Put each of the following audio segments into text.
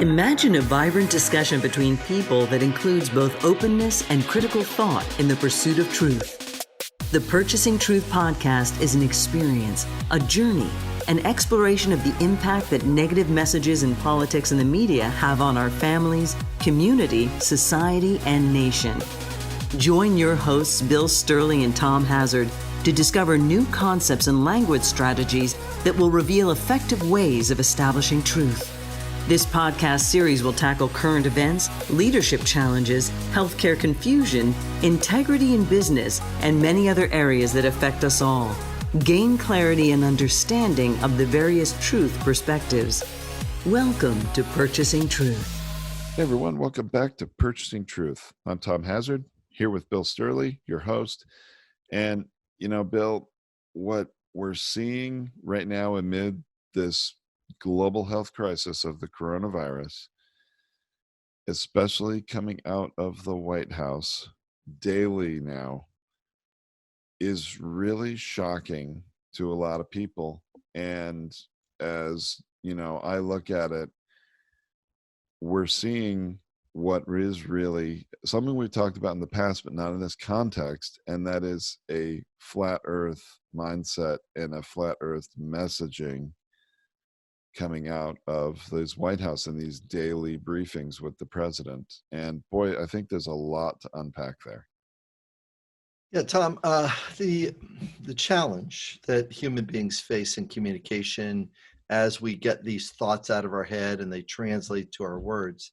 Imagine a vibrant discussion between people that includes both openness and critical thought in the pursuit of truth. The Purchasing Truth podcast is an experience, a journey, an exploration of the impact that negative messages in politics and the media have on our families, community, society, and nation. Join your hosts, Bill Stierle and Tom Hazard, to discover new concepts and language strategies that will reveal effective ways of establishing truth. This podcast series will tackle current events, leadership challenges, healthcare confusion, integrity in business, and many other areas that affect us all. Gain clarity and understanding of the various truth perspectives. Welcome to Purchasing Truth. Hey everyone, welcome back to Purchasing Truth. I'm Tom Hazard, here with Bill Stierle, your host. And, Bill, what we're seeing right now amid this global health crisis of the coronavirus, especially coming out of the White House daily now, is really shocking to a lot of people. And as, I look at it, we're seeing what is really something we've talked about in the past, but not in this context, and that is a flat earth mindset and a flat earth messaging coming out of this White House and these daily briefings with the president. And boy, I think there's a lot to unpack there. Yeah, Tom, the challenge that human beings face in communication as we get these thoughts out of our head and they translate to our words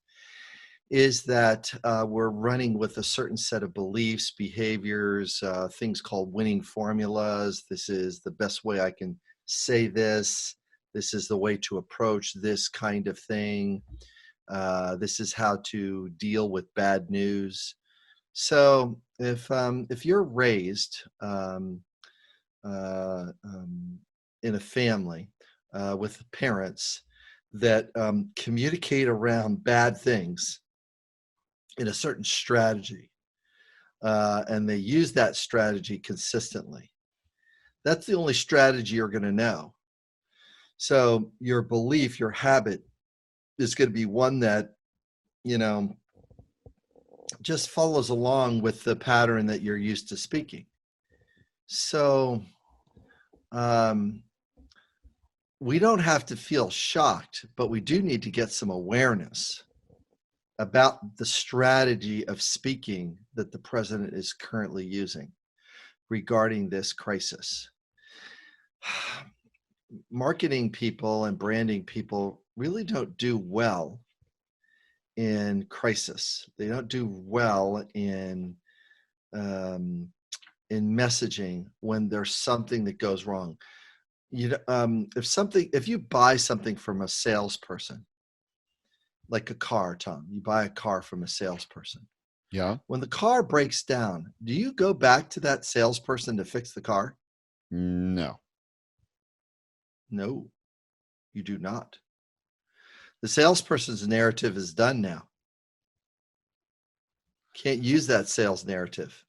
is that we're running with a certain set of beliefs, behaviors, things called winning formulas. This is the best way I can say this. This is the way to approach this kind of thing. This is how to deal with bad news. So if you're raised in a family with parents that communicate around bad things in a certain strategy, and they use that strategy consistently, that's the only strategy you're going to know. So your belief, your habit is going to be one that, just follows along with the pattern that you're used to speaking. So we don't have to feel shocked, but we do need to get some awareness about the strategy of speaking that the president is currently using regarding this crisis. Marketing people and branding people really don't do well in crisis. They don't do well in messaging when there's something that goes wrong. If you buy something from a salesperson, like a car, Tom, you buy a car from a salesperson. Yeah. When the car breaks down, do you go back to that salesperson to fix the car? No, you do not. The salesperson's narrative is done now. Can't use that sales narrative.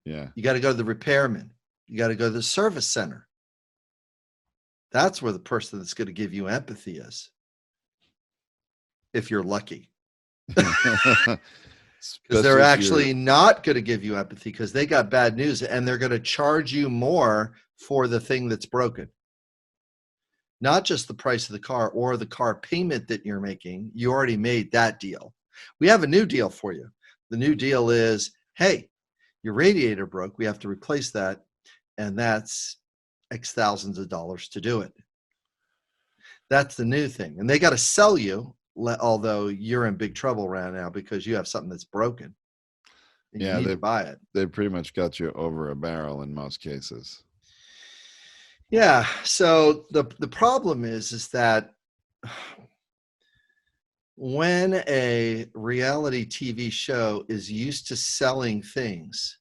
Yeah. You got to go to the repairman. You got to go to the service center. That's where the person that's going to give you empathy is. If you're lucky. Because they're actually not going to give you empathy because they got bad news and they're going to charge you more for the thing that's broken. Not just the price of the car or the car payment that you're making. You already made that deal. We have a new deal for you. The new deal is, hey, your radiator broke. We have to replace that. And that's X thousands of dollars to do it. That's the new thing. And they got to sell you, although you're in big trouble right now because you have something that's broken. And you need to buy it. They pretty much got you over a barrel in most cases. Yeah. So the problem is that when a reality TV show is used to selling things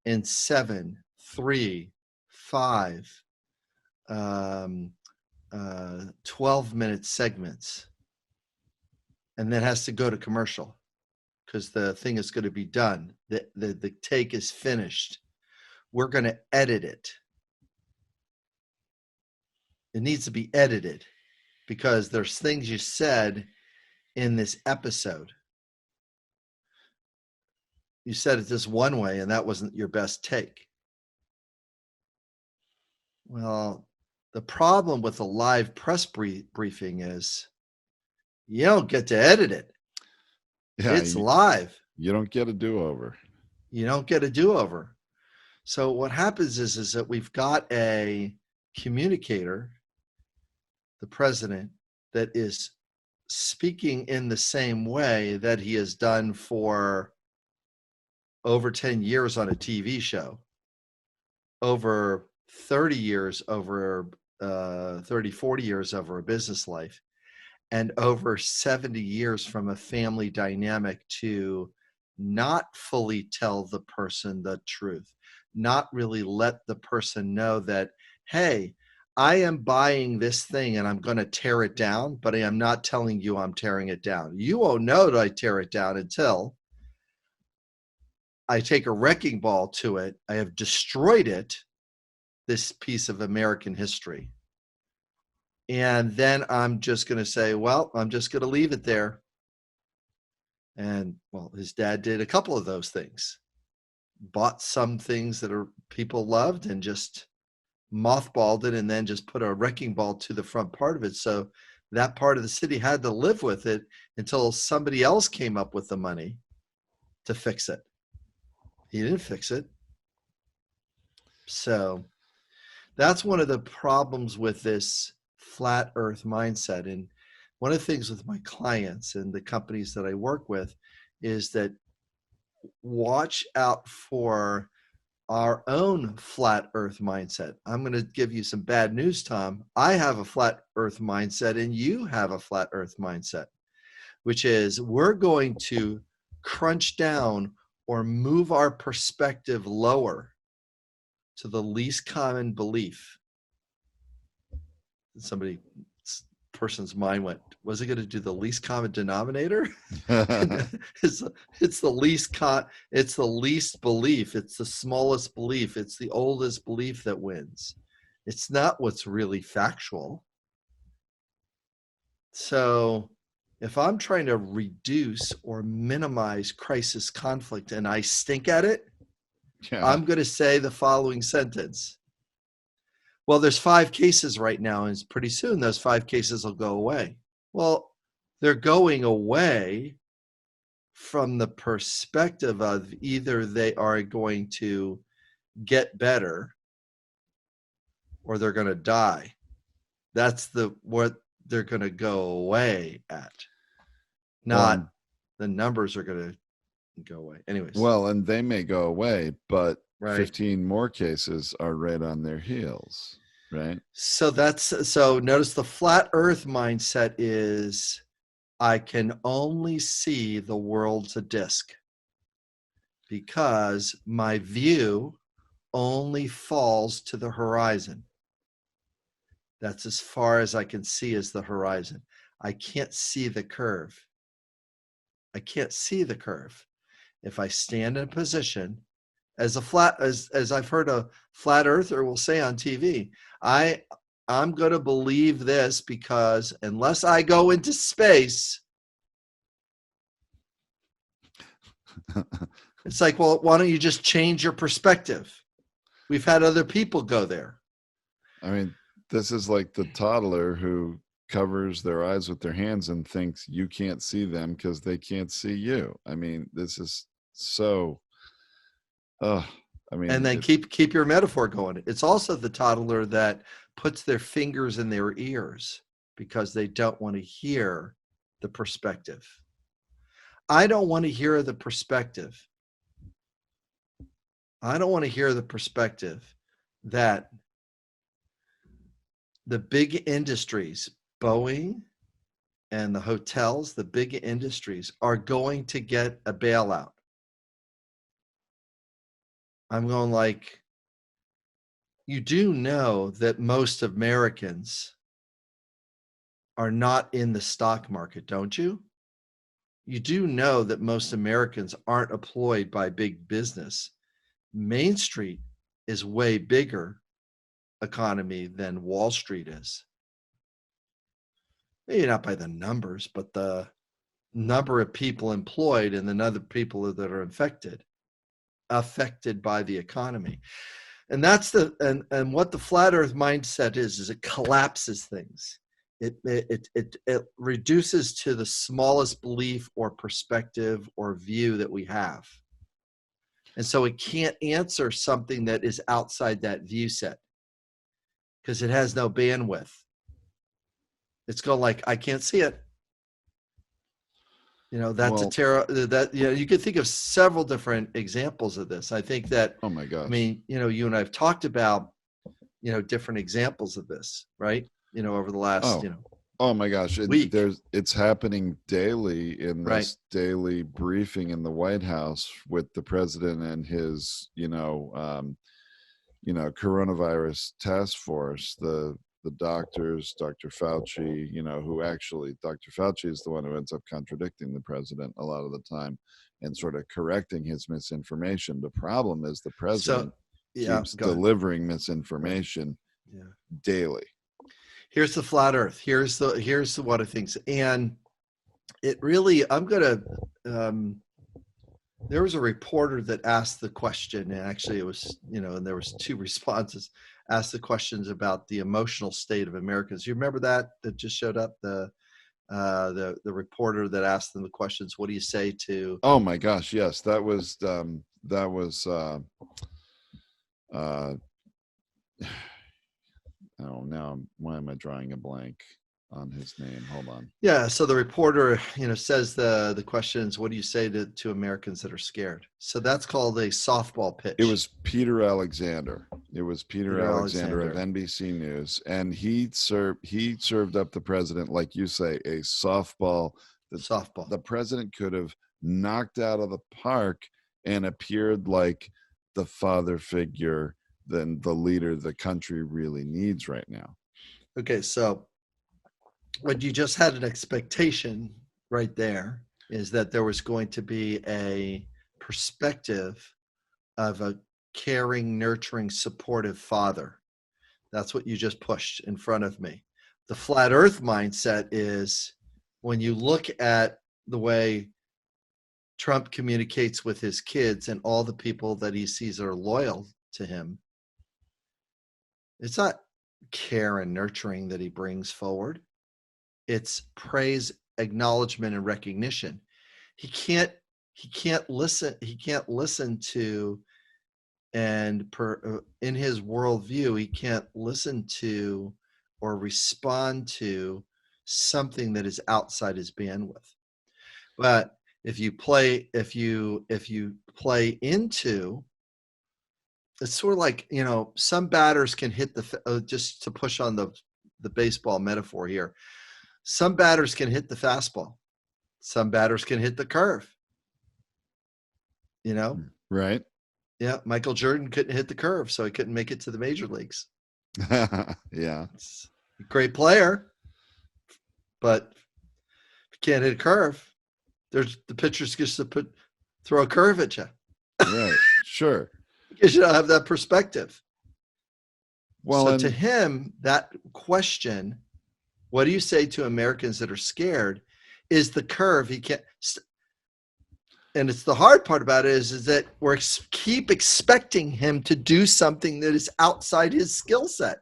in 7, 3, 5, 12-minute segments, and then has to go to commercial because the thing is going to be done, the take is finished, we're going to edit it. It needs to be edited because there's things you said in this episode. You said it this one way, and that wasn't your best take. Well, the problem with a live press briefing is you don't get to edit it. Yeah, It's live. You don't get a do-over. You don't get a do-over. So what happens is that we've got a communicator, the president, that is speaking in the same way that he has done for over 10 years on a TV show, over 30 years, over 30, 40 years over a business life, and over 70 years from a family dynamic to not fully tell the person the truth, not really let the person know that, hey, I am buying this thing and I'm going to tear it down, but I am not telling you I'm tearing it down. You won't know that I tear it down until I take a wrecking ball to it. I have destroyed it, this piece of American history. And then I'm just going to say, well, I'm just going to leave it there. And well, his dad did a couple of those things, bought some things that people loved and just mothballed it, and then just put a wrecking ball to the front part of it. So that part of the city had to live with it until somebody else came up with the money to fix it. He didn't fix it. So that's one of the problems with this flat earth mindset. And one of the things with my clients and the companies that I work with is that watch out for our own flat earth mindset. I'm going to give you some bad news, Tom. I have a flat earth mindset and you have a flat earth mindset, which is we're going to crunch down or move our perspective lower to the least common belief. Person's mind went, was it going to do the least common denominator? it's the least belief. It's the smallest belief. It's the oldest belief that wins. It's not what's really factual. So if I'm trying to reduce or minimize crisis conflict and I stink at it, I'm going to say the following sentence. Well, there's 5 cases right now, and pretty soon those 5 cases will go away. Well, they're going away from the perspective of either they are going to get better or they're going to die. That's what they're going to go away at. Not the numbers are going to go away. Anyways. Well, and they may go away, but right. 15 more cases are right on their heels, right? So notice the flat earth mindset is I can only see the world's a disc because my view only falls to the horizon. That's as far as I can see as the horizon. I can't see the curve. I can't see the curve. If I stand in a position as I've heard a flat earther will say on TV, I'm going to believe this because unless I go into space, it's like, well, why don't you just change your perspective? We've had other people go there. I mean, this is like the toddler who covers their eyes with their hands and thinks you can't see them because they can't see you. I mean, this is so, and then keep your metaphor going. It's also the toddler that puts their fingers in their ears because they don't want to hear the perspective. I don't want to hear the perspective. I don't want to hear the perspective that the big industries, Boeing and the hotels, the big industries are going to get a bailout. I'm going like, you do know that most Americans are not in the stock market, don't you? You do know that most Americans aren't employed by big business. Main Street is way bigger economy than Wall Street is. maybe not by the numbers, but the number of people employed and the number of people that are affected by the economy. And that's and what the flat earth mindset is it collapses things. It reduces to the smallest belief or perspective or view that we have. And so it can't answer something that is outside that view set because it has no bandwidth. It's going like, I can't see it. That's you could think of several different examples of this. I think that, oh my gosh. I mean, you and I've talked about, different examples of this, right? Over the last, oh my gosh. Week. It's happening daily in this Right. daily briefing in the White House with the president and his, coronavirus task force, the doctors, Dr. Fauci, who actually, Dr. Fauci is the one who ends up contradicting the president a lot of the time and sort of correcting his misinformation. The problem is the president keeps delivering misinformation daily. Here's the flat earth. Here's the what of things. And it really, there was a reporter that asked the question, and actually it was, and there was two responses, asked the questions about the emotional state of Americans. You remember that just showed up, the reporter that asked them the questions, what do you say to? Oh my gosh. Yes. That was oh, now why am I drawing a blank on his name? Hold on. Yeah. So the reporter, says the questions, what do you say to Americans that are scared? So that's called a softball pitch. It was Peter Alexander. It was Peter Alexander of NBC News. And he served up the president, like you say, a softball. The president could have knocked out of the park and appeared like the father figure than the leader the country really needs right now. Okay, so what you just had an expectation right there is that there was going to be a perspective of a caring, nurturing, supportive father. That's what you just pushed in front of me. The flat earth mindset is when you look at the way Trump communicates with his kids and all the people that he sees are loyal to him, it's not care and nurturing that he brings forward. It's praise, acknowledgement, and recognition. He can't listen. He can't listen to, and in his worldview, he can't listen to or respond to something that is outside his bandwidth. But if you play into, it's sort of like, some batters can hit just to push on the baseball metaphor here. Some batters can hit the fastball. Some batters can hit the curve. Right. Yeah. Michael Jordan couldn't hit the curve, so he couldn't make it to the major leagues. Yeah. It's a great player, but if you can't hit a curve, the pitcher's just to throw a curve at you. Right. Sure. Because you don't have that perspective. Well, so to him, that question, what do you say to Americans that are scared, is the curve. He can't. And it's the hard part about it is that we're keep expecting him to do something that is outside his skill set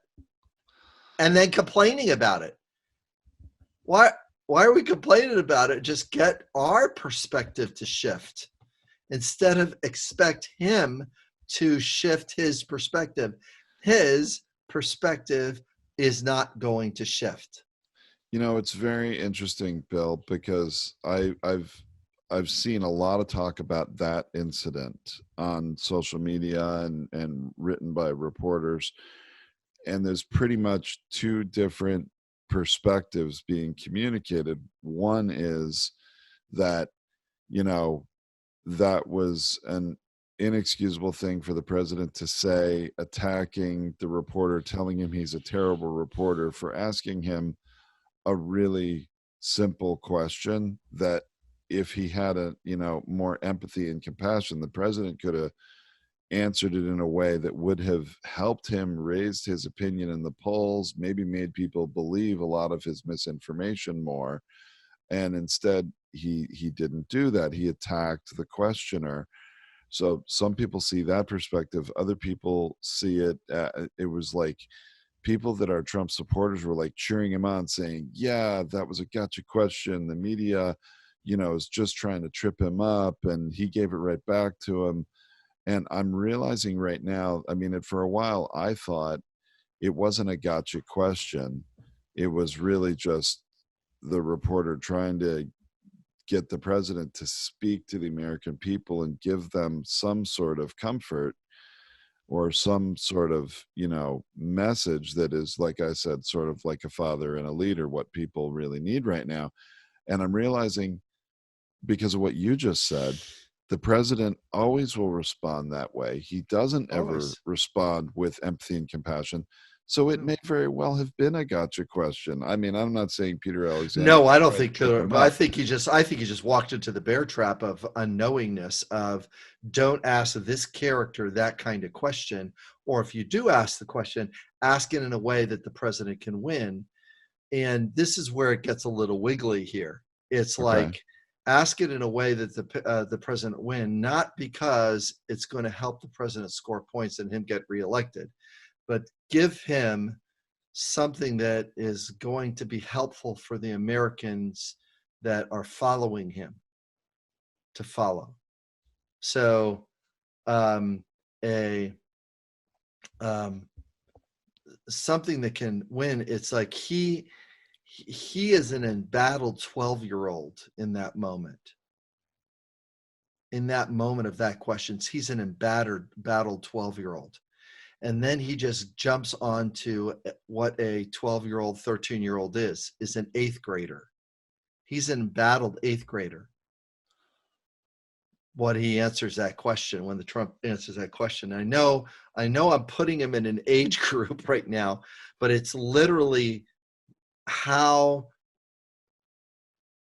and then complaining about it. Why are we complaining about it? Just get our perspective to shift instead of expect him to shift his perspective. His perspective is not going to shift. It's very interesting, Bill, because I've seen a lot of talk about that incident on social media and written by reporters. And there's pretty much two different perspectives being communicated. One is that, that was an inexcusable thing for the president to say, attacking the reporter, telling him he's a terrible reporter for asking him a really simple question that if he had more empathy and compassion, the president could have answered it in a way that would have helped him raise his opinion in the polls, maybe made people believe a lot of his misinformation more. And instead, he didn't do that. He attacked the questioner. So some people see that perspective. Other people see it. It was like people that are Trump supporters were like cheering him on, saying, yeah, that was a gotcha question. The media, is just trying to trip him up, and he gave it right back to him. And I'm realizing right now, I mean, for a while, I thought it wasn't a gotcha question. It was really just the reporter trying to get the president to speak to the American people and give them some sort of comfort or some sort of, message that is, like I said, sort of like a father and a leader, what people really need right now. And I'm realizing, because of what you just said, the president always will respond that way. He doesn't ever respond with empathy and compassion. So it may very well have been a gotcha question. I mean, I'm not saying Peter Alexander. No, I don't think Peter. I think he just walked into the bear trap of unknowingness. Of don't ask this character that kind of question, or if you do ask the question, ask it in a way that the president can win. And this is where it gets a little wiggly here. It's like, ask it in a way that the president win, not because it's going to help the president score points and him get reelected, but give him something that is going to be helpful for the Americans that are following him to follow. So something that can win. It's like he is an embattled 12-year-old in that moment. In that moment of that question, he's an embattled 12-year-old. And then he just jumps onto what a 12-year-old, 13-year-old is an 8th grader. He's an embattled 8th grader. What he answers that question, when the Trump answers that question. I know I'm putting him in an age group right now, but it's literally how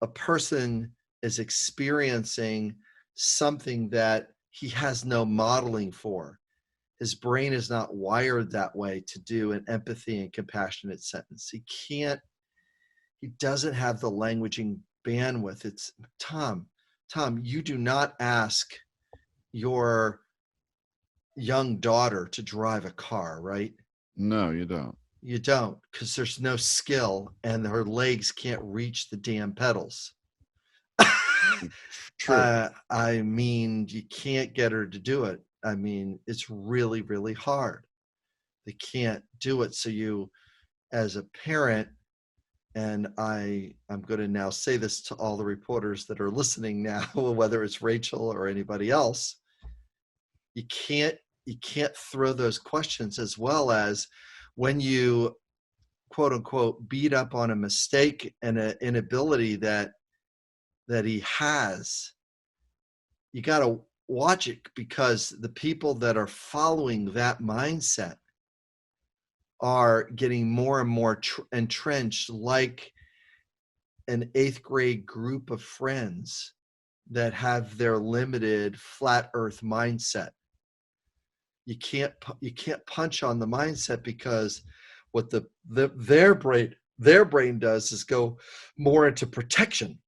a person is experiencing something that he has no modeling for. His brain is not wired that way to do an empathy and compassionate sentence. He doesn't have the languaging bandwidth. It's Tom, you do not ask your young daughter to drive a car, right? No, you don't. You don't, because there's no skill and her legs can't reach the damn pedals. True. I mean, you can't get her to do it. I mean, it's really, really hard. They can't do it. So you, as a parent, and I'm going to now say this to all the reporters that are listening now, whether it's Rachel or anybody else, you can't throw those questions, as well as when you, quote unquote, beat up on a mistake and an inability that he has. You got to watch it, because the people that are following that mindset are getting more and more entrenched, like an 8th grade group of friends that have their limited flat earth mindset. You can't punch on the mindset, because what their brain does is go more into protection.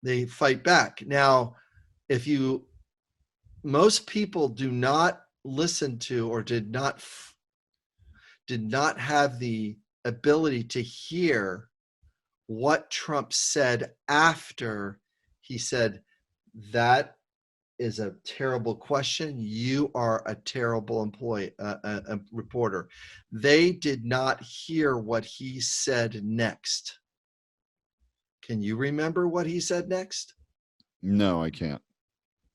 They fight back. Now, most people do not listen to, or did not have the ability to hear what Trump said after he said, that is a terrible question. You are a terrible a reporter. They did not hear what he said next. Can you remember what he said next? No, I can't.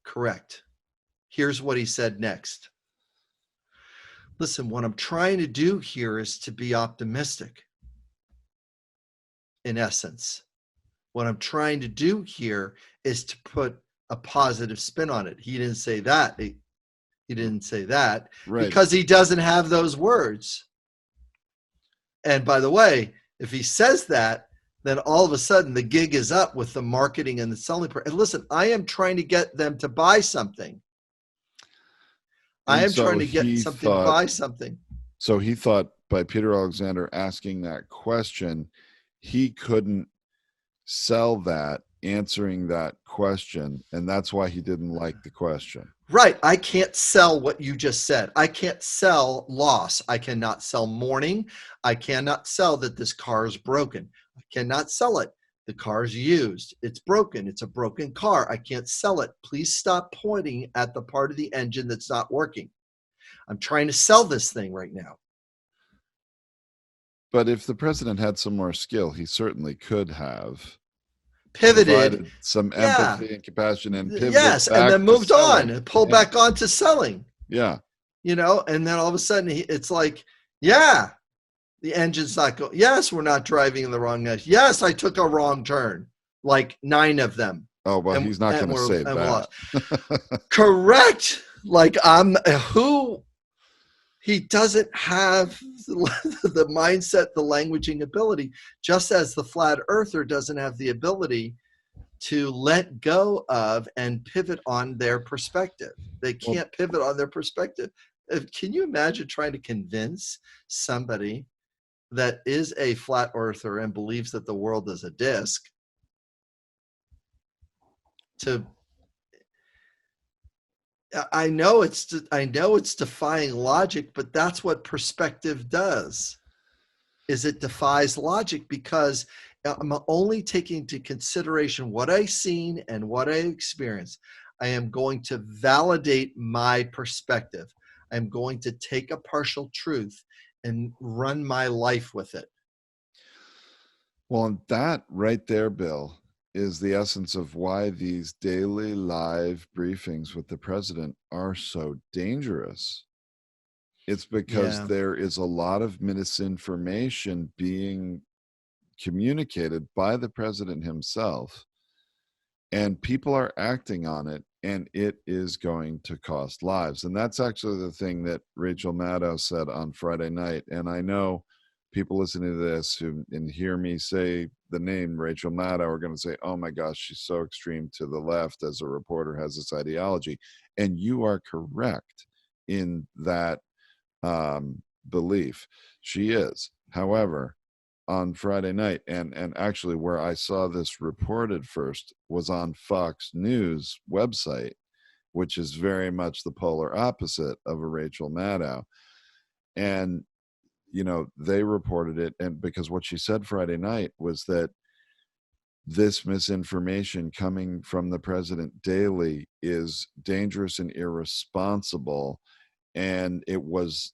Correct. Here's what he said next. Listen, what I'm trying to do here is to be optimistic. In essence, what I'm trying to do here is to put a positive spin on it. He didn't say that. He didn't say that, right, because he doesn't have those words. And by the way, if he says that, then all of a sudden the gig is up with the marketing and the selling. And listen, I am trying to get them to buy something. I And am trying so to get he something to thought, buy something. so he thought by Peter Alexander asking that question, he couldn't sell that, answering that question. And that's why he didn't like the question. Right. I can't sell what you just said. I can't sell loss. I cannot sell mourning. I cannot sell that this car is broken. I cannot sell it. The car is used. It's broken. It's a broken car. I can't sell it. Please stop pointing at the part of the engine that's not working. I'm trying to sell this thing right now. But if the president had some more skill, he certainly could have Pivoted. provided some Yeah. empathy and compassion and pivoted Yes. back And then to moved selling. on, pulled back on to selling. Yeah. You know, and then all of a sudden it's like, yeah, the engine's not going. Yes, we're not driving in the wrong edge. Yes, I took a wrong turn, like 9 of them. Oh, well, he's not going to say that. Correct. Like he doesn't have the mindset, the languaging ability, just as the flat earther doesn't have the ability to let go of and pivot on their perspective. They can't pivot on their perspective. Can you imagine trying to convince somebody that is a flat earther and believes that the world is a disc to, I know it's defying logic, but that's what perspective does, is it defies logic, because I'm only taking into consideration what I've seen and what I experienced. I am going to validate my perspective. I'm going to take a partial truth and run my life with it. Well, and that right there, Bill, is the essence of why these daily live briefings with the president are so dangerous. It's because there is a lot of misinformation being communicated by the president himself, and people are acting on it, and it is going to cost lives. And that's actually the thing that Rachel Maddow said on Friday night. And I know people listening to this who and hear me say the name Rachel Maddow are going to say, oh my gosh, she's so extreme to the left as a reporter, has this ideology. And you are correct in that belief. She is. However, on Friday night, and actually where I saw this reported first was on Fox News website, which is very much the polar opposite of a Rachel Maddow. And, you know, they reported it, and because what she said Friday night was that this misinformation coming from the president daily is dangerous and irresponsible. And it was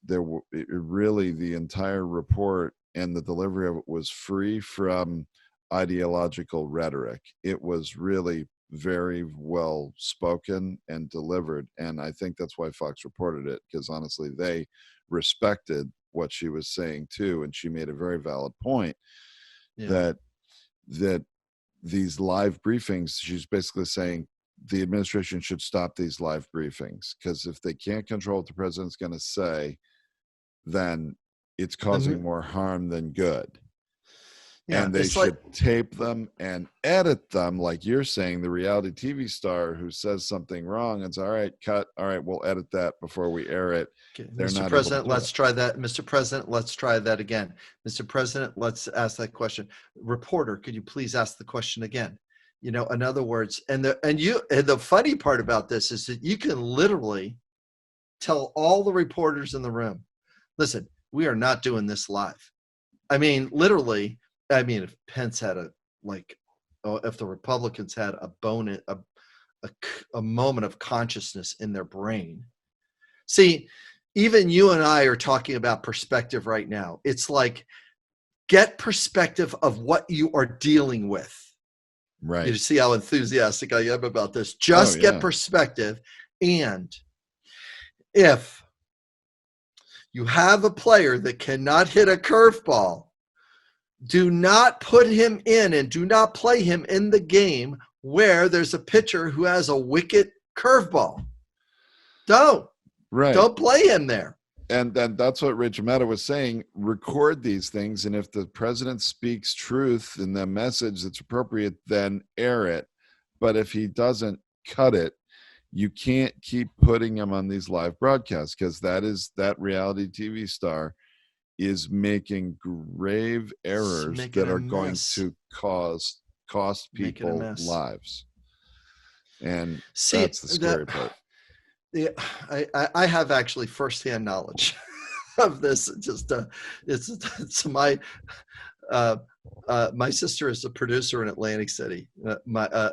really the entire report and the delivery of it was free from ideological rhetoric. It was really very well spoken and delivered. And I think that's why Fox reported it, because honestly, they respected what she was saying too. And she made a very valid point that these live briefings, she's basically saying the administration should stop these live briefings, because if they can't control what the president's going to say, then it's causing more harm than good. And they should tape them and edit them, like you're saying, the reality TV star who says something wrong, it's all right, cut. All right, we'll edit that before we air it. Okay. Mr. President, let's try that. Mr. President, let's try that again. Mr. President, let's ask that question. Reporter, could you please ask the question again? You know, in other words, and the funny part about this is that you can literally tell all the reporters in the room, listen, we are not doing this live. I mean, literally, I mean, if Pence had if the Republicans had a moment of consciousness in their brain. See, even you and I are talking about perspective right now. It's like, get perspective of what you are dealing with. Right. You see how enthusiastic I am about this. Just get perspective. And if you have a player that cannot hit a curveball, do not put him in and do not play him in the game where there's a pitcher who has a wicked curveball. Don't play him there. And that's what Rachel Maddow was saying. Record these things, and if the president speaks truth in the message that's appropriate, then air it. But if he doesn't, cut it. You can't keep putting them on these live broadcasts, because that reality TV star is making grave errors making that a are going mess. to cost Making a people mess. lives. And See, that's the scary part. Yeah, I have actually firsthand knowledge of this. It's my sister is a producer in Atlantic City,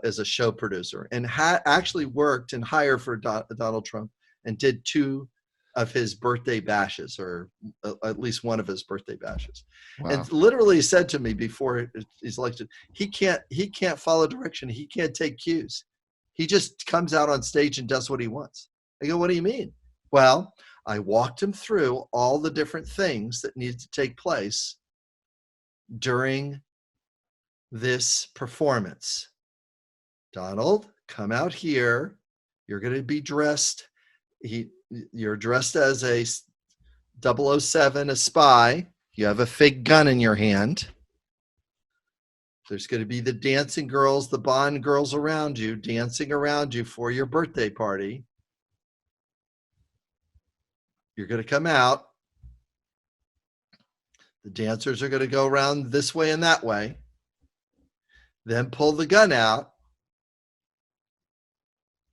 as a show producer, and actually worked and hired for Donald Trump, and did 2 of his birthday bashes, or at least one of his birthday bashes. Wow. And literally said to me before he's elected, he can't follow direction. He can't take cues. He just comes out on stage and does what he wants. I go, what do you mean? Well, I walked him through all the different things that needed to take place during this performance. Donald, come out here. You're going to be dressed. You're dressed as a 007, a spy. You have a fake gun in your hand. There's going to be the dancing girls, the Bond girls around you, dancing around you for your birthday party. You're going to come out. The dancers are going to go around this way and that way. Then pull the gun out.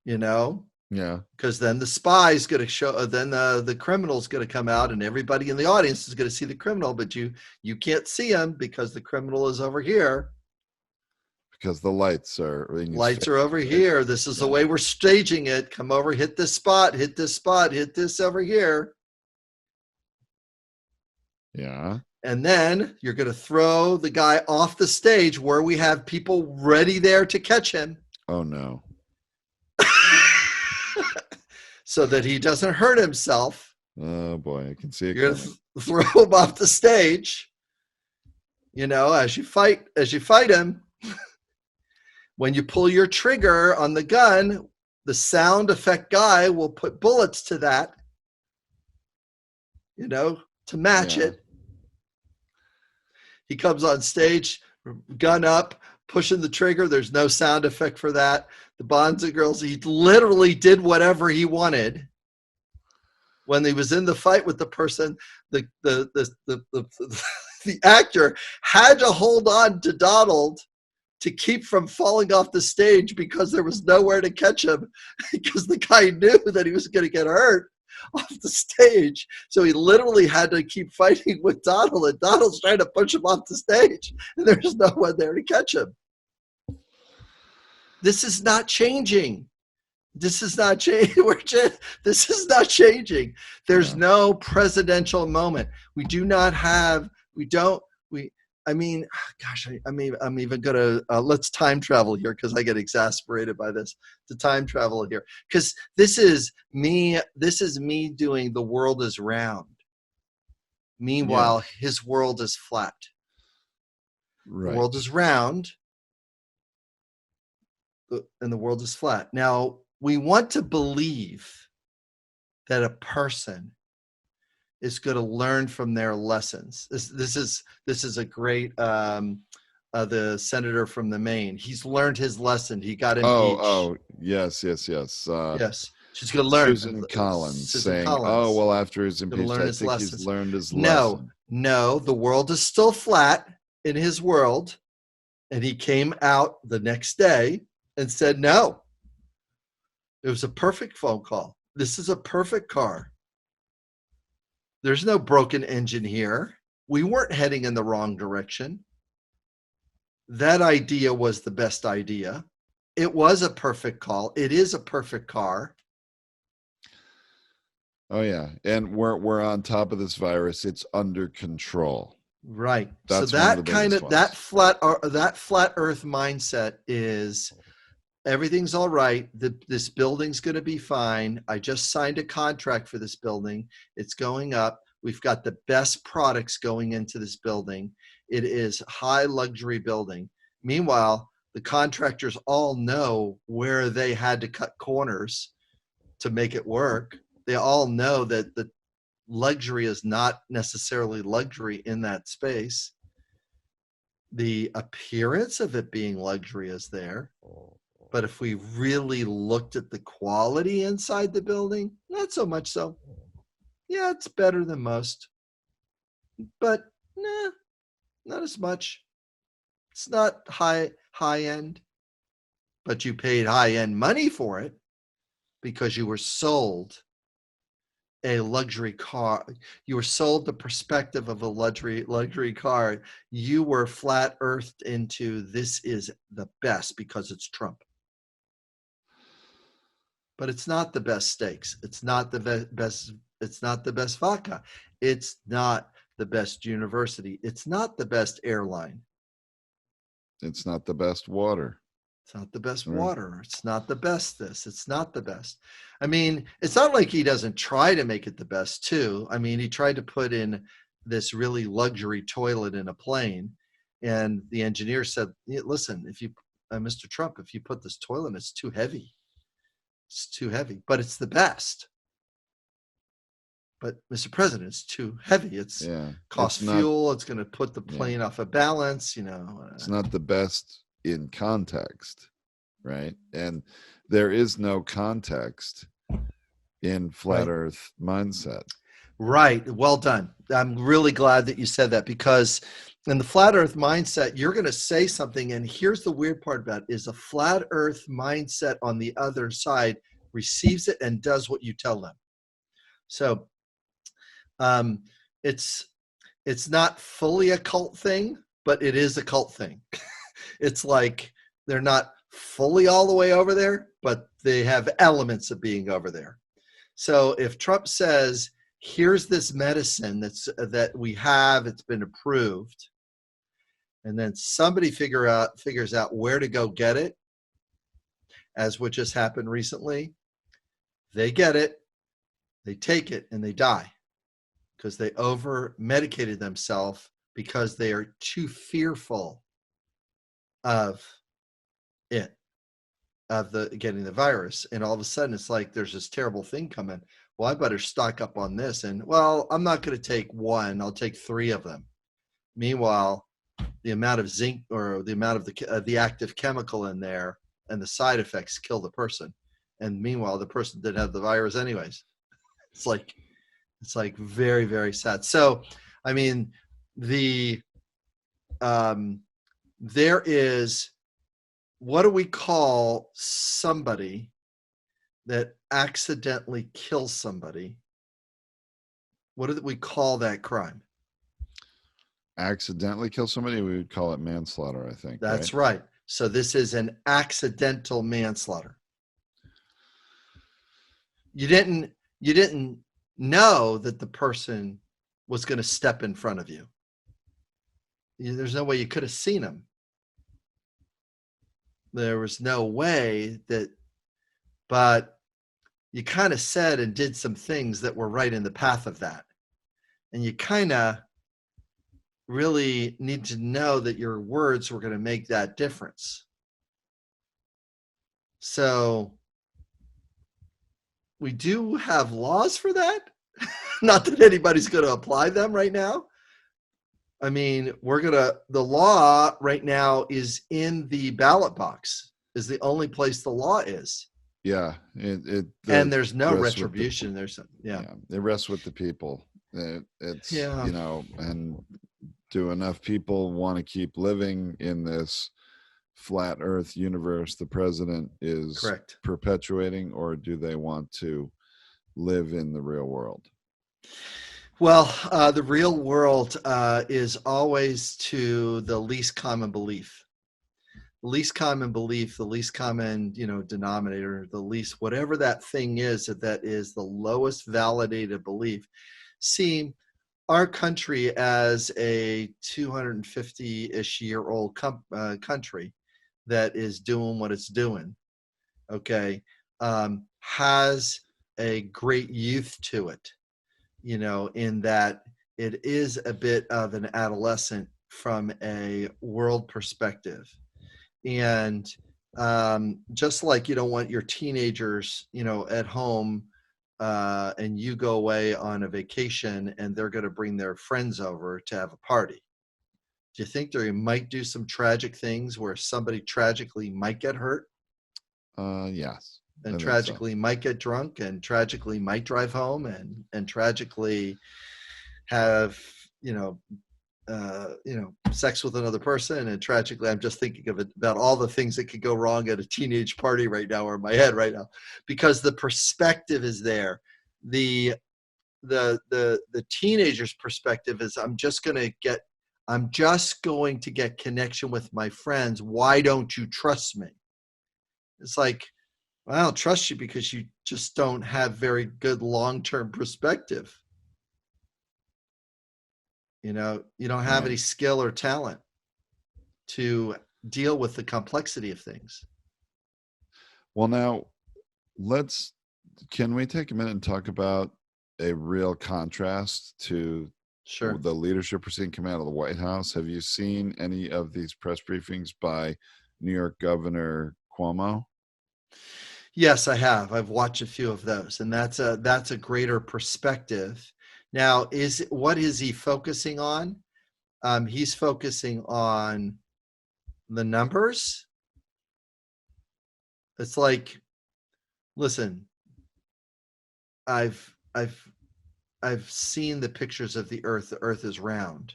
Yeah. Because then the spy's going to show, then the criminal's going to come out, and everybody in the audience is going to see the criminal, but you can't see him because the criminal is over here. Because the lights are over here. This is the way we're staging it. Come over, hit this spot, hit this spot, hit this over here. Yeah. And then you're going to throw the guy off the stage where we have people ready there to catch him. Oh, no. So that he doesn't hurt himself. Oh, boy. I can see it. You're going to throw him off the stage. As you fight him. When you pull your trigger on the gun, the sound effect guy will put bullets to that, to match it. He comes on stage, gun up, pushing the trigger. There's no sound effect for that. The Bonds and girls, he literally did whatever he wanted. When he was in the fight with the person, the actor had to hold on to Donald to keep from falling off the stage, because there was nowhere to catch him, because the guy knew that he was going to get hurt off the stage. So he literally had to keep fighting with Donald, and Donald's trying to push him off the stage, and there's no one there to catch him. This is not changing. This is not changing. This is not changing. There's no presidential moment. We do not have, I'm even going to, let's time travel here, because I get exasperated by this, to time travel here. Because this is me doing The World is Round. Meanwhile, his world is flat. Right. The world is round, and the world is flat. Now, we want to believe that a person is going to learn from their lessons. This is a great the senator from the Maine. He's learned his lesson. He got impeached. Yes. Yes, she's going to learn. Susan Collins saying, "Oh, well, after his impeachment, I think he's learned his lesson." No, the world is still flat in his world, and he came out the next day and said, "No, it was a perfect phone call. This is a perfect car. There's no broken engine here. We weren't heading in the wrong direction. That idea was the best idea. It was a perfect call. It is a perfect car." Oh yeah, and we're on top of this virus. It's under control. Right. That's so that kind of that flat Earth mindset is everything's all right. This building's going to be fine. I just signed a contract for this building. It's going up. We've got the best products going into this building. It is high luxury building. Meanwhile, the contractors all know where they had to cut corners to make it work. They all know that the luxury is not necessarily luxury in that space. The appearance of it being luxury is there. But if we really looked at the quality inside the building, not so much so. Yeah, it's better than most, but nah, not as much. It's not high end, but you paid high end money for it because you were sold a luxury car. You were sold the perspective of a luxury car. You were flat earthed into this is the best because it's Trump. But it's not the best steaks. It's not the best. It's not the best vodka. It's not the best university. It's not the best airline. It's not the best water. It's not the best Right. water. It's not the best this. It's not the best. I mean, it's not like he doesn't try to make it the best too. I mean, he tried to put in this really luxury toilet in a plane, and the engineer said, listen, if you, Mr. Trump, if you put this toilet in, it's too heavy. It's too heavy, but it's the best. But Mr. President, it's too heavy. It's cost fuel. It's going to put the plane off of balance. You know, it's not the best in context, right? And there is no context in flat Earth mindset. Right. Well done. I'm really glad that you said that, because in the flat Earth mindset, you're going to say something. And here's the weird part about it is a flat Earth mindset on the other side receives it and does what you tell them. So it's not fully a cult thing, but it is a cult thing. It's like they're not fully all the way over there, but they have elements of being over there. So if Trump says, here's this medicine that we have, it's been approved, and then somebody figures out where to go get it, as what just happened recently, they get it, they take it, and they die because they over medicated themselves because they are too fearful of it, of getting the virus. And all of a sudden it's like there's this terrible thing coming. Well, I better stock up on this. And well, I'm not going to take one, I'll take 3 of them. Meanwhile, the amount of zinc or the amount of the active chemical in there and the side effects kill the person. And meanwhile, the person didn't have the virus anyways. It's like very, very sad. So, I mean, there is, what do we call somebody that accidentally kills somebody? What do we call that crime? Accidentally kill somebody, we would call it manslaughter, I think. That's right. So this is an accidental manslaughter. You didn't know that the person was going to step in front of you. There's no way you could have seen him. There was no way that, but you kind of said and did some things that were right in the path of that. And you kind of really need to know that your words were going to make that difference. So we do have laws for that. Not that anybody's going to apply them right now. I mean, the law right now is in the ballot box, is the only place the law is. Yeah. And there's no retribution. It rests with the people. It's, you know, and do enough people want to keep living in this flat earth universe the president is perpetuating, or do they want to live in the real world? Well, the real world is always to the least common belief. The least common belief, the least common, denominator, the least, whatever that thing is, that is the lowest validated belief. See, our country, as a 250-ish year old country that is doing what it's doing, has a great youth to it, in that it is a bit of an adolescent from a world perspective. And just like you don't want your teenagers, at home, and you go away on a vacation and they're going to bring their friends over to have a party. Do you think they might do some tragic things where somebody tragically might get hurt? Yes. And I think so. tragically might get drunk, and tragically might drive home, and tragically have, sex with another person. And tragically, I'm just thinking of it, about all the things that could go wrong at a teenage party right now, or in my head right now, because the perspective is there. The teenager's perspective is, I'm just going to get connection with my friends. Why don't you trust me? It's like, well, I don't trust you because you just don't have very good long-term perspective. You don't have any skill or talent to deal with the complexity of things. Well, now can we take a minute and talk about a real contrast to Sure. the leadership we're seeing coming out of the White House? Have you seen any of these press briefings by New York Governor Cuomo? Yes, I have. I've watched a few of those, and that's a greater perspective. Now, what is he focusing on? He's focusing on the numbers. It's like, listen, I've seen the pictures of the Earth. The Earth is round.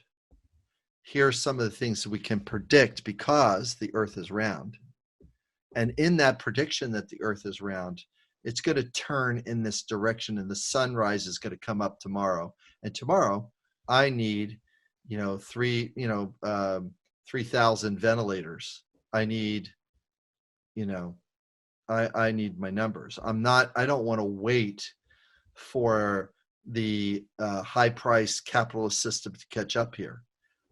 Here are some of the things that we can predict because the Earth is round. And in that prediction that the Earth is round, it's going to turn in this direction, and the sunrise is going to come up tomorrow. And tomorrow, I need, 3,000 ventilators. I need, I need my numbers. I don't want to wait for the high price capitalist system to catch up here.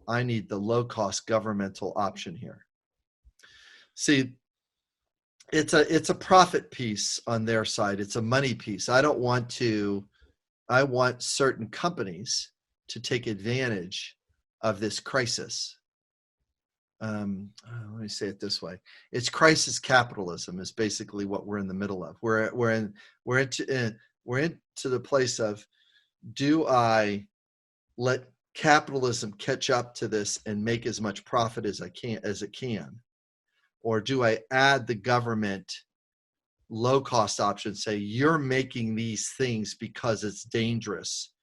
I need the low cost governmental option here. See, it's a profit piece on their side. It's a money piece. I want certain companies to take advantage of this crisis. Let me say it this way: it's crisis capitalism is basically what we're in the middle of. We're into the place of, do I let capitalism catch up to this and make as much profit as it can, or do I add the government low cost option? Say, you're making these things because it's dangerous,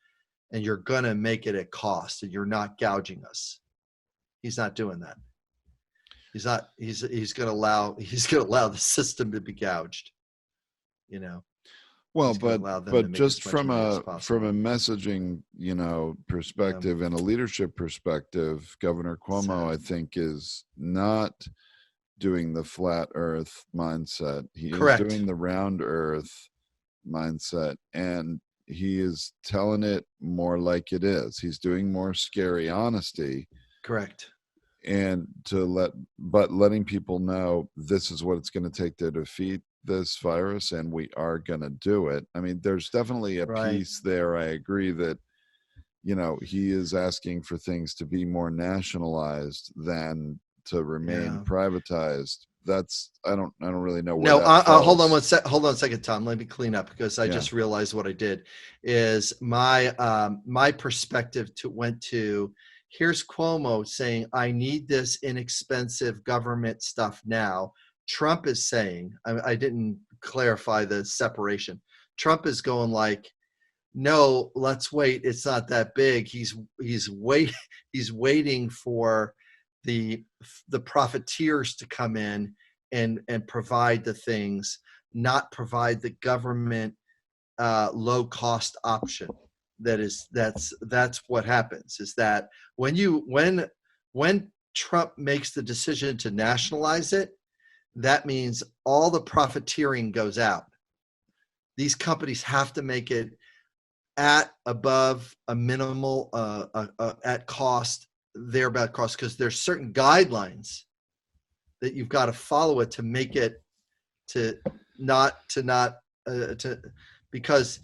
and you're going to make it at cost, and you're not gouging us. He's not doing that. He's going to allow the system to be gouged. Well, but just from a messaging, perspective and a leadership perspective, Governor Cuomo, I think, is not doing the flat earth mindset. He Correct. is doing the round earth mindset, and he is telling it more like it is. He's doing more scary honesty. Correct. And letting people know this is what it's going to take to defeat this virus, and we are going to do it. I mean, there's definitely a piece there. I agree that, he is asking for things to be more nationalized than to remain privatized. That's, I don't really know where that falls. Hold on a second, Tom. Let me clean up, because I just realized what I did is my perspective went to, here's Cuomo saying, I need this inexpensive government stuff now. Trump is saying, I didn't clarify the separation. Trump is going like, no, let's wait. It's not that big. He's waiting for the profiteers to come in and provide the things, not provide the government low cost option. That's what happens, is that when Trump makes the decision to nationalize it, that means all the profiteering goes out. These companies have to make it at above a minimal at cost, thereabout cost, because there's certain guidelines that you've got to follow it to make it because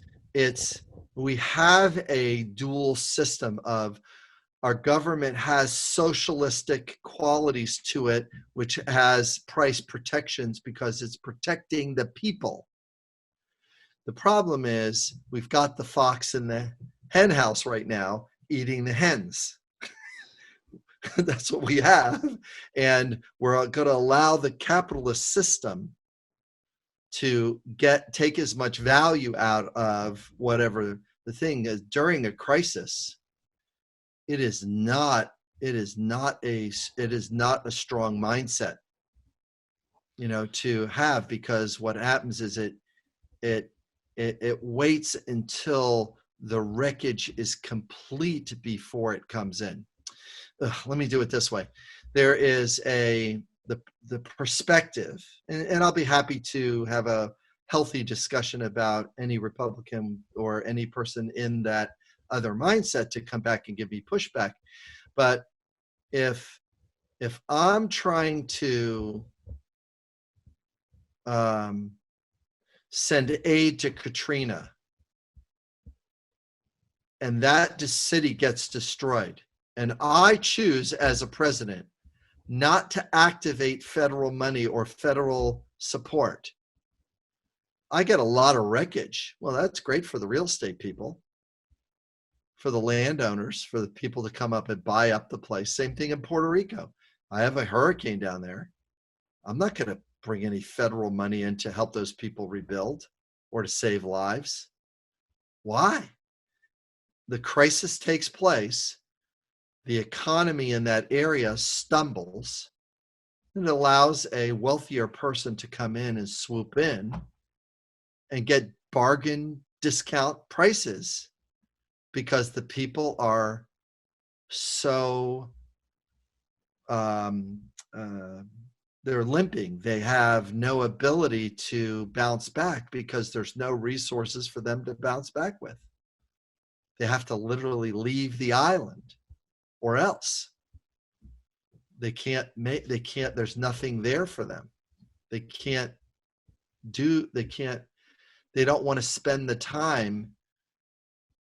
we have a dual system of, our government has socialistic qualities to it, which has price protections because it's protecting the people. The problem is, we've got the fox in the hen house right now eating the hens. That's what we have. And we're going to allow the capitalist system to take as much value out of whatever the thing is during a crisis. It is not a strong mindset, to have, because what happens is it waits until the wreckage is complete before it comes in. Let me do it this way. There is the perspective, and I'll be happy to have a healthy discussion about any Republican or any person in that other mindset to come back and give me pushback. But if I'm trying to send aid to Katrina and that city gets destroyed, and I choose as a president not to activate federal money or federal support, I get a lot of wreckage. Well, that's great for the real estate people, for the landowners, for the people to come up and buy up the place. Same thing in Puerto Rico. I have a hurricane down there. I'm not going to bring any federal money in to help those people rebuild or to save lives. Why? The crisis takes place. The economy in that area stumbles. It allows a wealthier person to come in and swoop in and get bargain discount prices because the people are so they're limping. They have no ability to bounce back because there's no resources for them to bounce back with. They have to literally leave the island, or else they can't, there's nothing there for them. They don't want to spend the time,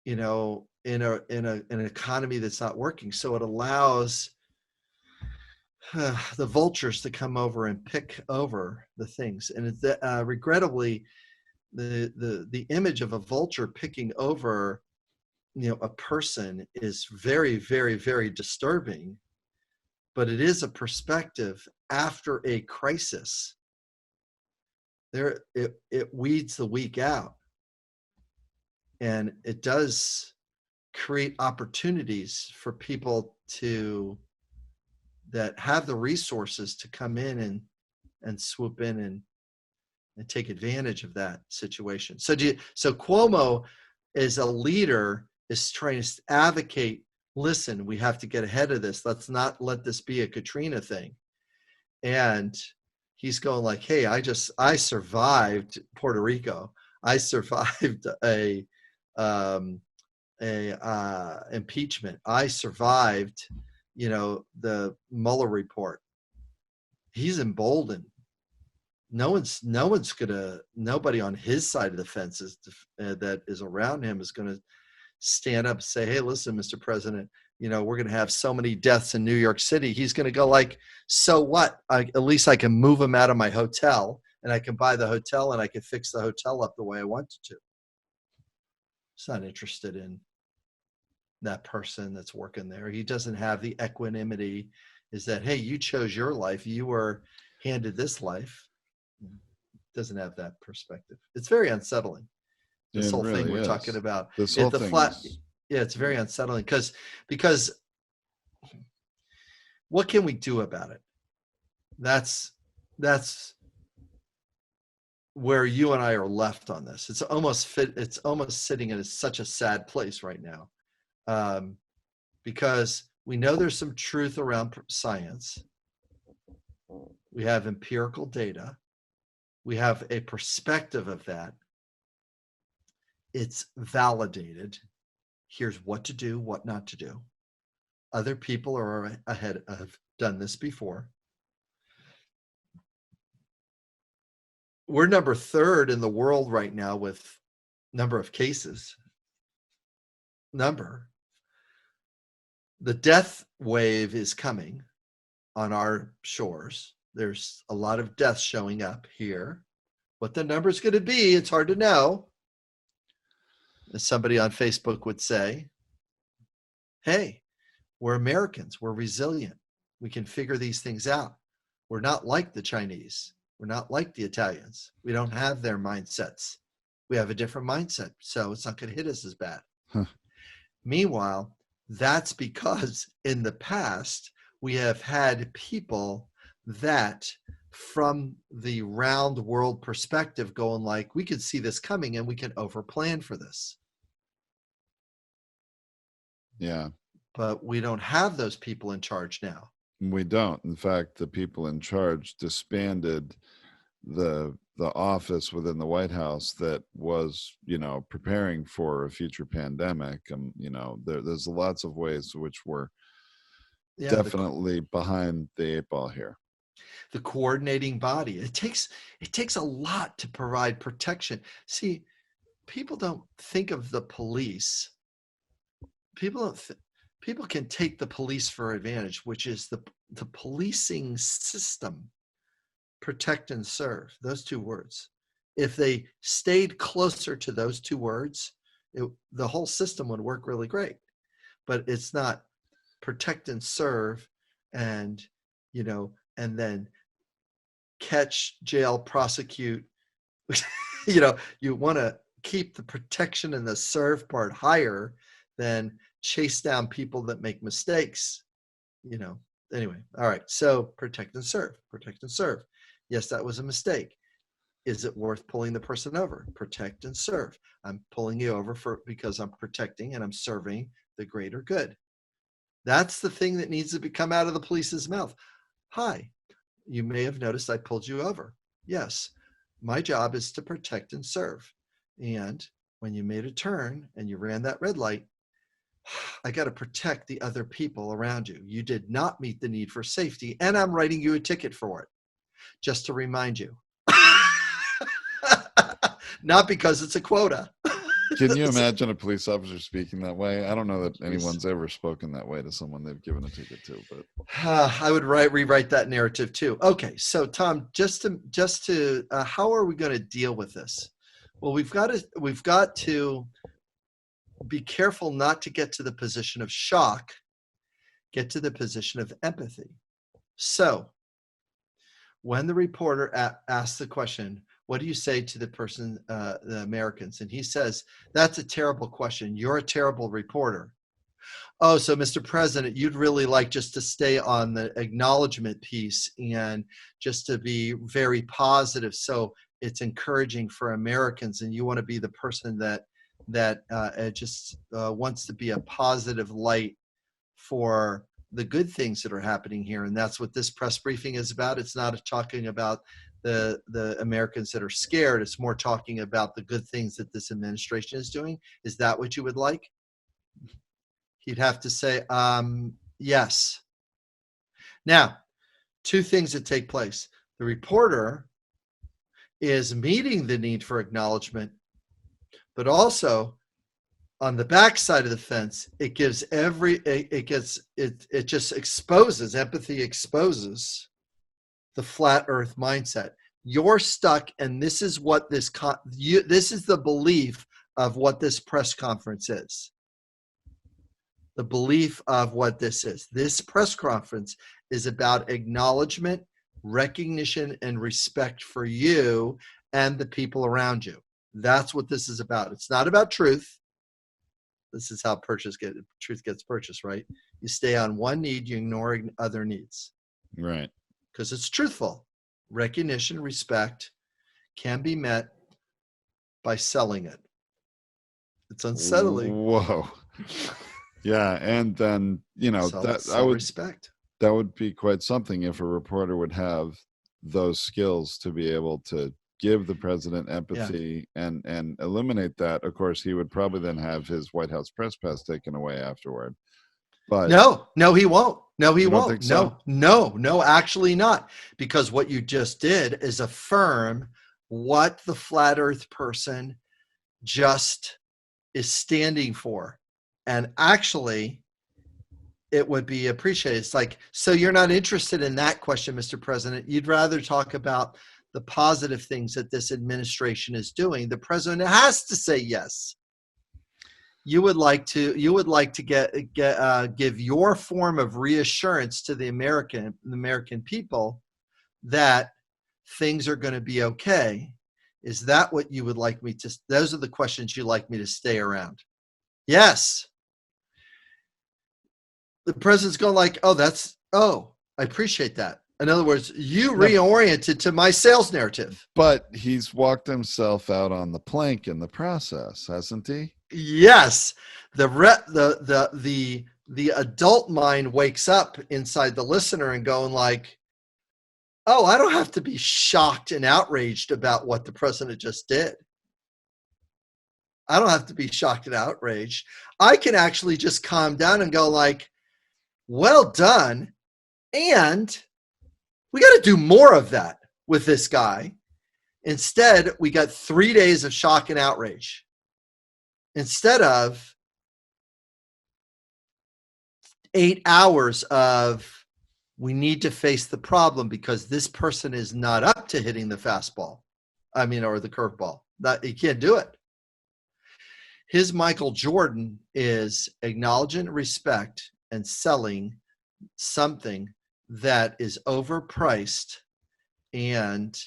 in an economy that's not working. So it allows the vultures to come over and pick over the things. And it's regrettably, the image of a vulture picking over, a person is very, very, very disturbing. But it is a perspective after a crisis. It weeds the weak out. And it does create opportunities for people that have the resources to come in and swoop in and take advantage of that situation. So Cuomo, as a leader, is trying to advocate, listen, we have to get ahead of this. Let's not let this be a Katrina thing. And he's going like, hey, I survived Puerto Rico. I survived a impeachment. I survived, the Mueller report. He's emboldened. Nobody on his side of the fence that is around him is going to stand up and say, hey, listen, Mr. President, we're going to have so many deaths in New York City. He's going to go like, so what? At least I can move him out of my hotel, and I can buy the hotel, and I can fix the hotel up the way I want to. He's not interested in that person that's working there. He doesn't have the equanimity, is that, hey, you chose your life. You were handed this life. Doesn't have that perspective. It's very unsettling. This whole thing we're talking about. This whole thing yeah, it's very unsettling because what can we do about it? That's where you and I are left on this. It's almost sitting in such a sad place right now, because we know there's some truth around science. We have empirical data. We have a perspective of that. It's validated. Here's what to do, what not to do. Other people are ahead, have done this before. We're number 3rd in the world right now with number of cases. The death wave is coming on our shores. There's a lot of deaths showing up here. What the number's going to be, it's hard to know. As somebody on Facebook would say, hey, we're Americans. We're resilient. We can figure these things out. We're not like the Chinese. We're not like the Italians. We don't have their mindsets. We have a different mindset, so it's not going to hit us as bad. Huh. Meanwhile, that's because in the past, we have had people that from the round world perspective going like, we could see this coming and we can overplan for this. Yeah. But we don't have those people in charge now. We don't. In fact, the people in charge disbanded the office within the White House that was, preparing for a future pandemic. And, there's lots of ways which we're definitely behind the eight ball here. The coordinating body. It takes a lot to provide protection. See, people don't think of the police. People can take the police for advantage, which is the policing system. Protect and serve, those two words. If they stayed closer to those two words, the whole system would work really great. But it's not protect and serve and, and then catch, jail, prosecute. You want to keep the protection and the serve part higher than chase down people that make mistakes, Anyway, all right. So protect and serve. Yes, that was a mistake. Is it worth pulling the person over? Protect and serve. I'm pulling you over because I'm protecting and I'm serving the greater good. That's the thing that needs to come out of the police's mouth. Hi, you may have noticed I pulled you over. Yes, my job is to protect and serve. And when you made a turn and you ran that red light, I got to protect the other people around you. You did not meet the need for safety, and I'm writing you a ticket for it. Just to remind you. Not because it's a quota. Can you imagine a police officer speaking that way? I don't know that anyone's ever spoken that way to someone they've given a ticket to, but I would rewrite that narrative too. Okay, so Tom, just to how are we going to deal with this? Well, we've got to be careful not to get to the position of shock, get to the position of empathy. So when the reporter asks the question, what do you say to the person, the Americans? And he says, that's a terrible question. You're a terrible reporter. Oh, so Mr. President, you'd really like just to stay on the acknowledgement piece and just to be very positive. So it's encouraging for Americans, and you want to be the person that just wants to be a positive light for the good things that are happening here. And that's what this press briefing is about. It's not talking about the Americans that are scared. It's more talking about the good things that this administration is doing. Is that what you would like? He'd have to say, yes. Now, two things that take place. The reporter is meeting the need for acknowledgement, but also on the backside of the fence, it just exposes, empathy exposes the flat earth mindset. You're stuck, and this is what this is the belief of what this press conference is. The belief of what this is. This press conference is about acknowledgement, recognition, and respect for you and the people around you. That's what this is about. It's not about truth. This is how truth gets purchased, right? You stay on one need, you ignore other needs. Right. Because it's truthful. Recognition, respect can be met by selling it. It's unsettling. Whoa. Yeah, and then respect. That would be quite something if a reporter would have those skills to be able to give the president empathy and eliminate that. Of course, he would probably then have his White House press pass taken away afterward. But no, he won't. No, he won't. Think so? No, actually not. Because what you just did is affirm what the flat earth person just is standing for. And actually, it would be appreciated. It's like, so you're not interested in that question, Mr. President. You'd rather talk about the positive things that this administration is doing. The president has to say yes. You would like to give your form of reassurance to the American people that things are going to be okay. Is that what you would like me to, those are the questions you like me to stay around? Yes. The president's going like, oh, I appreciate that. In other words, you reoriented to my sales narrative. But he's walked himself out on the plank in the process, hasn't he? Yes. The adult mind wakes up inside the listener and going like, oh, I don't have to be shocked and outraged about what the president just did. I don't have to be shocked and outraged. I can actually just calm down and go like, well done. And we got to do more of that with this guy. Instead, we got 3 days of shock and outrage instead of 8 hours of we need to face the problem because this person is not up to hitting the fastball. Or the curveball. He can't do it. His Michael Jordan is acknowledge and respect and selling something that is overpriced and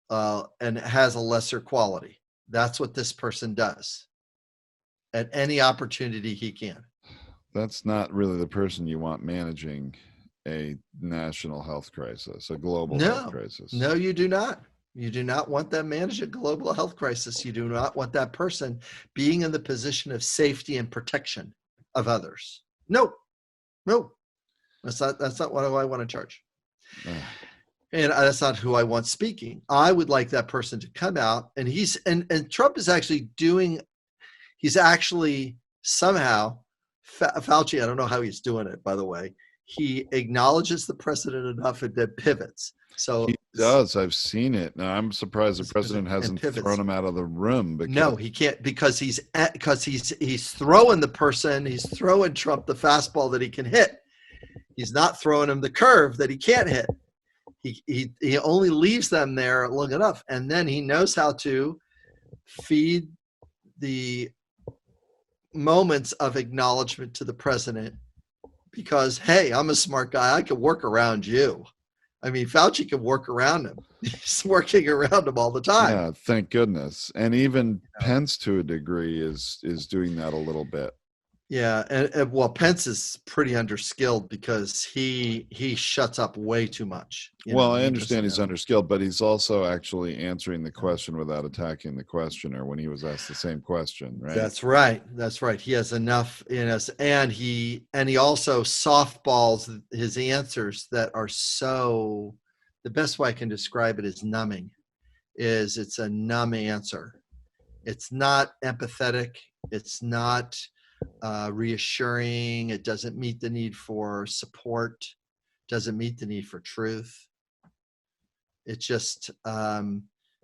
has a lesser quality. That's what this person does at any opportunity he can. That's not really the person you want managing a national health crisis, a global health crisis. No, you do not. You do not want them manage a global health crisis. You do not want that person being in the position of safety and protection of others. No. That's not what I want to charge. And that's not who I want speaking. I would like that person to come out and Trump is actually he's actually somehow, Fauci, I don't know how he's doing it, by the way. He acknowledges the president enough and then pivots. So he does. I've seen it. Now I'm surprised the president hasn't thrown him out of the room. No, he can't because he's throwing the person. He's throwing Trump the fastball that he can hit. He's not throwing him the curve that he can't hit. He only leaves them there long enough, and then he knows how to feed the moments of acknowledgement to the president because, hey, I'm a smart guy. I can work around you. Fauci can work around him. He's working around him all the time. Yeah, thank goodness. And even Pence, to a degree, is doing that a little bit. Yeah, and Pence is pretty underskilled because he shuts up way too much. I understand he's underskilled, but he's also actually answering the question without attacking the questioner when he was asked the same question, right? That's right. He has enough in us, and he also softballs his answers that are so. The best way I can describe it is numbing. It's a numb answer. It's not empathetic. It's not reassuring. It doesn't meet the need for support, doesn't meet the need for truth. It just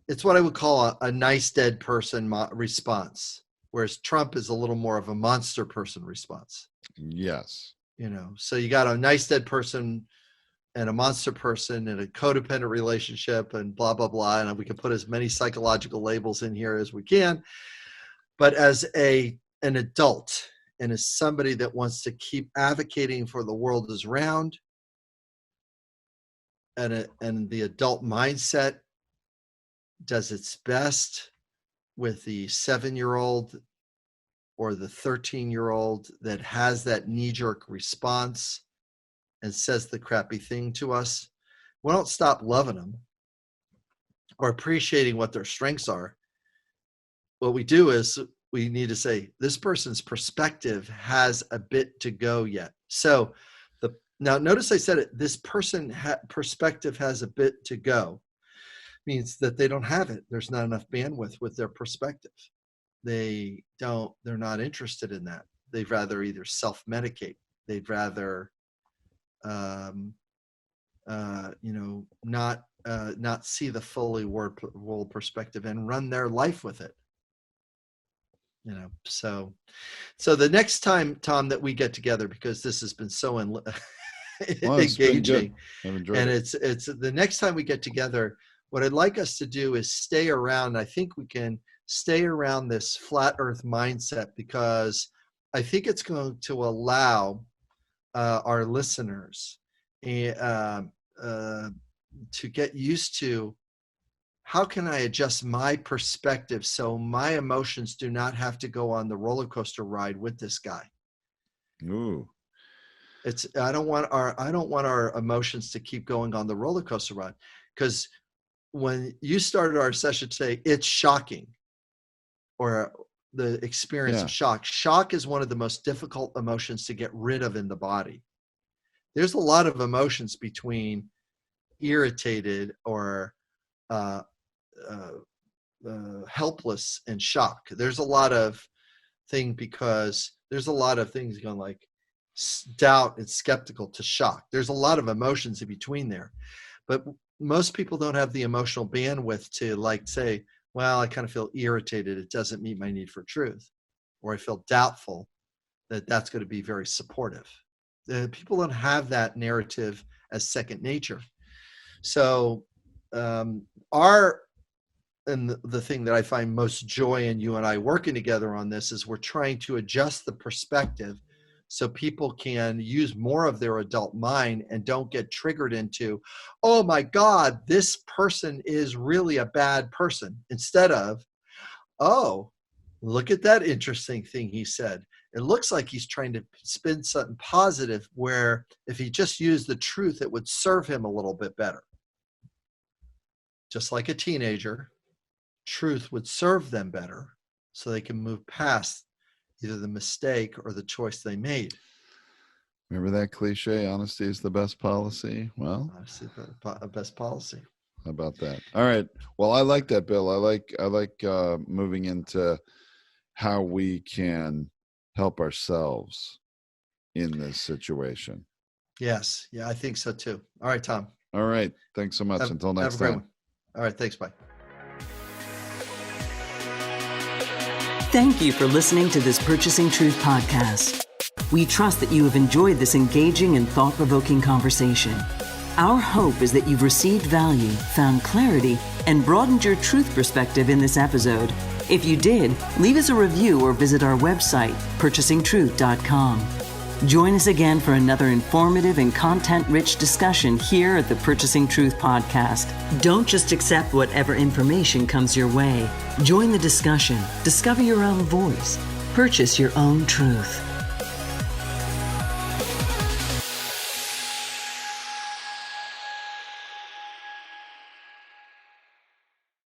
it's what I would call a nice dead person response, whereas Trump is a little more of a monster person response. Yes. So you got a nice dead person and a monster person in a codependent relationship and blah blah blah, and we can put as many psychological labels in here as we can, but as an adult and as somebody that wants to keep advocating for the world is round and the adult mindset does its best with the 7-year-old or the 13-year-old that has that knee-jerk response and says the crappy thing to us. We don't stop loving them or appreciating what their strengths are. What we do is we need to say this person's perspective has a bit to go yet. So now notice I said it, this person perspective has a bit to go means that they don't have it. There's not enough bandwidth with their perspective. They're not interested in that. They'd rather either self-medicate. They'd rather, not see the fully world perspective and run their life with it. So the next time, Tom, that we get together, because this has been so engaging, and it's the next time we get together, what I'd like us to do is stay around. I think we can stay around this flat earth mindset, because I think it's going to allow our listeners to get used to, how can I adjust my perspective so my emotions do not have to go on the roller coaster ride with this guy? Ooh. I don't want our emotions to keep going on the roller coaster ride, because when you started our session today, it's shocking, or the experience of shock. Shock is one of the most difficult emotions to get rid of in the body. There's a lot of emotions between irritated or helpless and shock. There's a lot of thing, because there's a lot of things going like doubt and skeptical to shock. There's a lot of emotions in between there, but most people don't have the emotional bandwidth to like say, well, I kind of feel irritated. It doesn't meet my need for truth. Or I feel doubtful that that's going to be very supportive. People don't have that narrative as second nature. So the thing that I find most joy in you and I working together on this is we're trying to adjust the perspective so people can use more of their adult mind and don't get triggered into, oh my God, this person is really a bad person, instead of, oh, look at that interesting thing he said. It looks like he's trying to spin something positive, where if he just used the truth, it would serve him a little bit better. Just like a teenager, truth would serve them better so they can move past either the mistake or the choice they made. Remember that cliche, honesty is the best policy? Well, honesty is the best policy. How about that? All right. Well, I like that, Bill. I like moving into how we can help ourselves in this situation. Yes. Yeah, I think so too. All right, Tom. All right. Thanks so much. Until next time. All right. Thanks. Bye. Thank you for listening to this Purchasing Truth podcast. We trust that you have enjoyed this engaging and thought-provoking conversation. Our hope is that you've received value, found clarity, and broadened your truth perspective in this episode. If you did, leave us a review or visit our website, purchasingtruth.com. Join us again for another informative and content-rich discussion here at the Purchasing Truth podcast. Don't just accept whatever information comes your way. Join the discussion. Discover your own voice. Purchase your own truth.